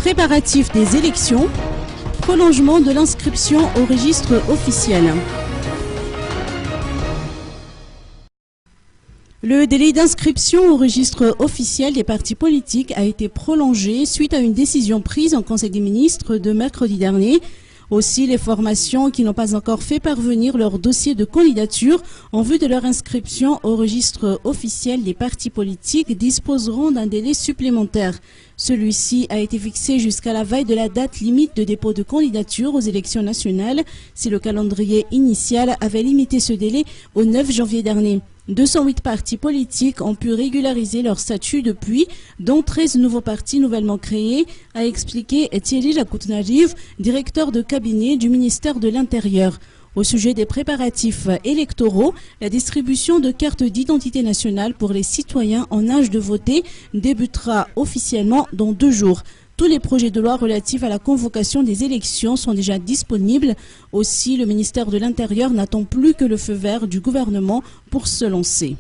Préparatifs des élections, prolongement de l'inscription au registre officiel. Le délai d'inscription au registre officiel des partis politiques a été prolongé suite à une décision prise en Conseil des ministres de mercredi dernier. Aussi, les formations qui n'ont pas encore fait parvenir leur dossier de candidature en vue de leur inscription au registre officiel des partis politiques disposeront d'un délai supplémentaire. Celui-ci a été fixé jusqu'à la veille de la date limite de dépôt de candidature aux élections nationales, si le calendrier initial avait limité ce délai au 9 janvier dernier. 208 partis politiques ont pu régulariser leur statut depuis, dont 13 nouveaux partis nouvellement créés, a expliqué Thierry Lacoutnarive, directeur de cabinet du ministère de l'Intérieur. Au sujet des préparatifs électoraux, la distribution de cartes d'identité nationale pour les citoyens en âge de voter débutera officiellement dans 2 jours. Tous les projets de loi relatifs à la convocation des élections sont déjà disponibles. Aussi, le ministère de l'Intérieur n'attend plus que le feu vert du gouvernement pour se lancer.